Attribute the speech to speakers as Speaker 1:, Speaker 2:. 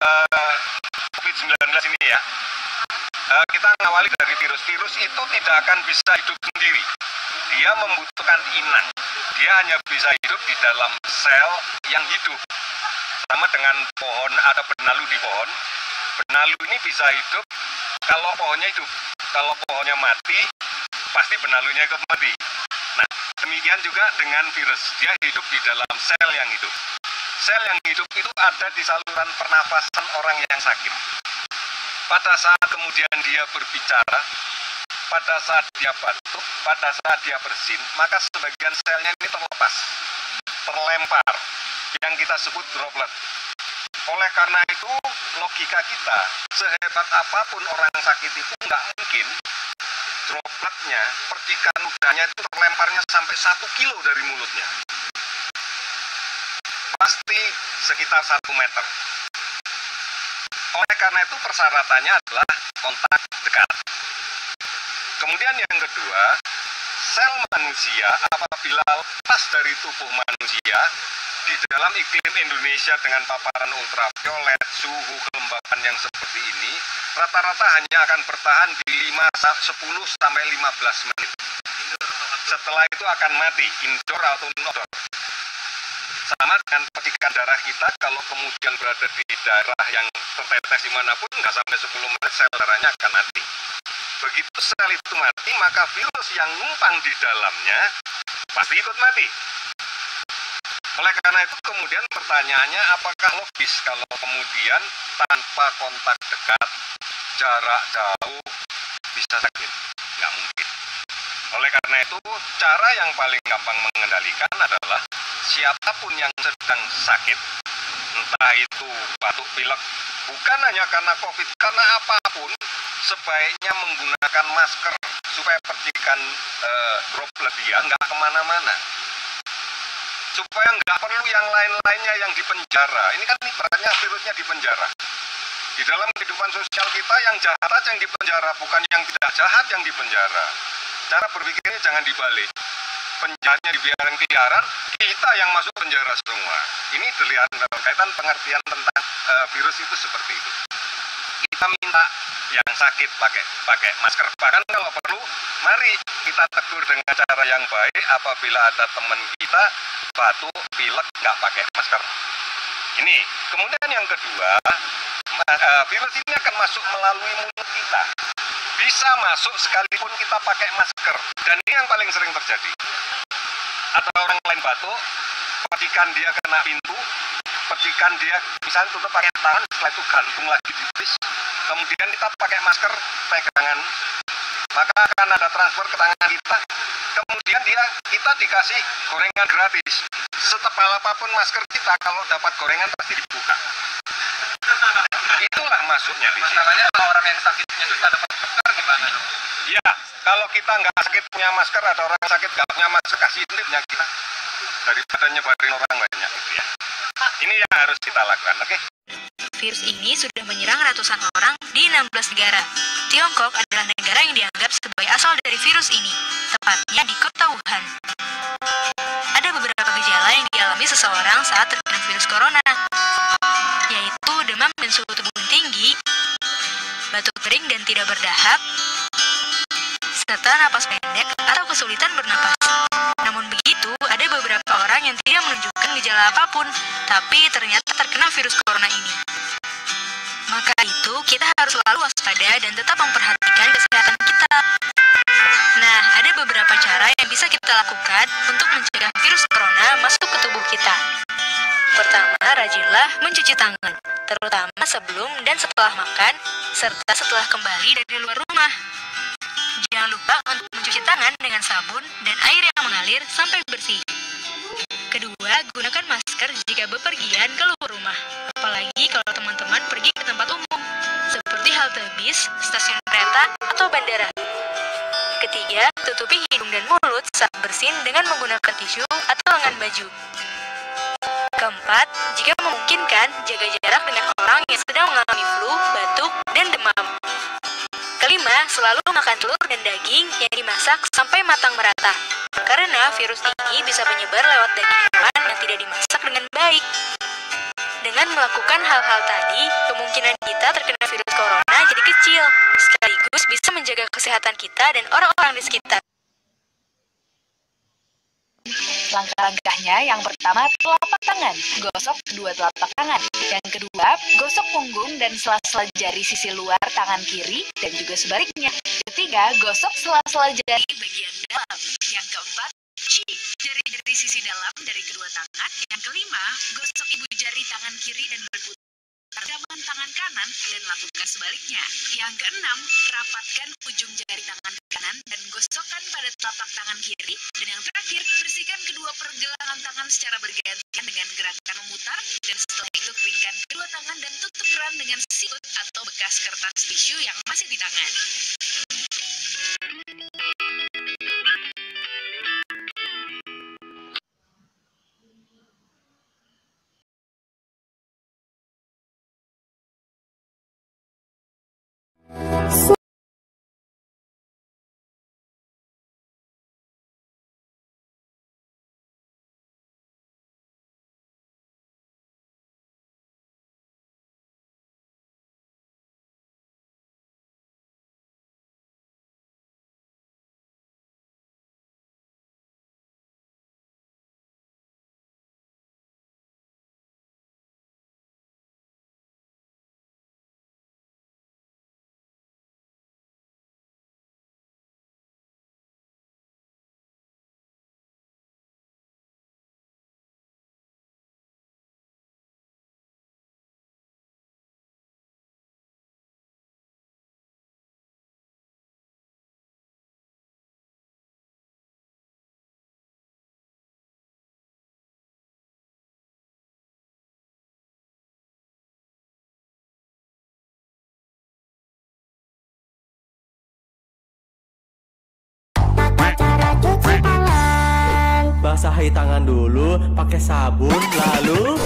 Speaker 1: uh, COVID-19 ini ya, kita ngawali dari virus. Virus itu tidak akan bisa hidup sendiri. Dia membutuhkan inang. Dia hanya bisa hidup di dalam sel yang hidup. Sama dengan pohon, ada benalu di pohon. Benalu ini bisa hidup kalau pohonnya hidup. Kalau pohonnya mati, pasti benalunya ikut mati. Nah, demikian juga dengan virus. Dia hidup di dalam sel yang hidup. Sel yang hidup itu ada di saluran pernafasan orang yang sakit. Pada saat kemudian dia berbicara, pada saat dia batuk, pada saat dia bersin, maka sebagian selnya ini terlepas, terlempar, yang kita sebut droplet. Oleh karena itu, logika kita, sehebat apapun orang sakit itu nggak mungkin dropletnya, percikan udaranya itu terlemparnya sampai 1 kilo dari mulutnya. Pasti sekitar 1 meter. Oleh karena itu persyaratannya adalah kontak dekat. Kemudian yang kedua, sel manusia apabila lepas dari tubuh manusia di dalam iklim Indonesia dengan paparan ultraviolet, suhu kelembapan yang seperti ini, rata-rata hanya akan bertahan di 10 sampai 15 menit. Setelah itu akan mati, indoor atau outdoor. Sama dengan percikan darah kita, kalau kemudian berada di daerah yang tertetes dimanapun, nggak sampai 10 menit sel darahnya akan mati. Begitu sel itu mati, maka virus yang numpang di dalamnya pasti ikut mati. Oleh karena itu kemudian pertanyaannya, apakah logis kalau kemudian tanpa kontak dekat, jarak jauh, bisa sakit? Nggak mungkin. Oleh karena itu, cara yang paling gampang mengendalikan adalah siapapun yang sedang sakit, entah itu batuk pilek, bukan hanya karena COVID, karena apapun, sebaiknya menggunakan masker supaya percikan droplet dia nggak kemana-mana. Supaya nggak perlu yang lain-lainnya yang di penjara. Ini kan ibaratnya virusnya di penjara. Di dalam kehidupan sosial kita yang jahat aja yang di penjara, bukan yang tidak jahat yang di penjara. Cara berpikirnya jangan dibalik. Penjahatnya dibiarkan keliaran, kita yang masuk penjara semua. Ini dalam kaitan pengertian tentang virus itu seperti itu. Kita minta yang sakit pakai masker. Bahkan kalau perlu, mari kita tegur dengan cara yang baik apabila ada teman kita batuk, pilek, nggak pakai masker. Ini. Kemudian yang kedua, virus ini akan masuk melalui mulut kita. Bisa masuk sekalipun kita pakai masker. Dan ini yang paling sering terjadi. Ada orang lain batuk, percikan dia kena pintu, percikan dia misalnya tutup pakai tangan, setelah itu gantung lagi di bis, kemudian kita pakai masker pegangan, maka akan ada transfer ke tangan kita, kemudian kita dikasih gorengan gratis. Setebal apapun masker kita, kalau dapat gorengan pasti dibuka. Itulah masuknya di sini.
Speaker 2: Masalahnya kalau orang yang sakitnya susah dapat masker gimana?
Speaker 1: Ya, kalau kita nggak sakit punya masker, ada orang sakit nggak punya masker, kasih punya kita daripada nyebarin orang banyak gitu ya. Ini yang harus kita lakukan, oke?
Speaker 3: Virus ini sudah menyerang ratusan orang di 16 negara. Tiongkok adalah negara yang dianggap sebagai asal dari virus ini, tepatnya di kota Wuhan. Ada beberapa gejala yang dialami seseorang saat terkena virus corona, yaitu demam dan suhu tubuh tinggi, batuk kering dan tidak berdahak, serta napas pendek atau kesulitan bernapas. Namun begitu, ada beberapa orang yang tidak menunjukkan gejala apapun, tapi ternyata terkena virus corona ini. Maka itu, kita harus selalu waspada dan tetap memperhatikan kesehatan kita. Nah, ada beberapa cara yang bisa kita lakukan untuk mencegah virus corona masuk ke tubuh kita. Pertama, rajinlah mencuci tangan, terutama sebelum dan setelah makan, serta setelah kembali dari luar rumah. Jangan lupa untuk mencuci tangan dengan sabun dan air yang mengalir sampai bersih. Kedua, gunakan masker jika bepergian keluar rumah, apalagi kalau teman-teman pergi ke tempat umum, seperti halte bis, stasiun kereta, atau bandara. Ketiga, tutupi hidung dan mulut saat bersin dengan menggunakan tisu atau lengan baju. Keempat, jika memungkinkan, jaga jarak dengan orang yang sedang mengalami flu, batuk, dan demam. Kelima, selalu makan telur dan daging yang dimasak sampai matang merata, karena virus ini bisa menyebar lewat daging hewan yang tidak dimasak dengan baik. Dengan melakukan hal-hal tadi, kemungkinan kita terkena virus corona jadi kecil, sekaligus bisa menjaga kesehatan kita dan orang-orang di sekitar.
Speaker 4: Langkah-langkahnya, yang pertama, telapak tangan. Gosok kedua telapak tangan. Yang kedua, gosok punggung dan sela-sela jari sisi luar tangan kiri dan juga sebaliknya. Ketiga, gosok sela-sela jari bagian dalam. Yang keempat, cuci jari-jari sisi dalam dari kedua tangan. Yang kelima, gosok ibu jari tangan kiri dan berputar gaman tangan kanan dan lakukan sebaliknya. Yang keenam, rapatkan ujung jari tangan kanan dan gosokkan pada telapak tangan kiri. Dan yang terakhir, bersihkan kedua pergelangan tangan secara bergantian dengan gerakan memutar. Dan setelah itu keringkan kedua tangan dan tutup keran dengan sikut atau bekas kertas tisu yang masih di tangan.
Speaker 5: Basahi tangan dulu pakai sabun, lalu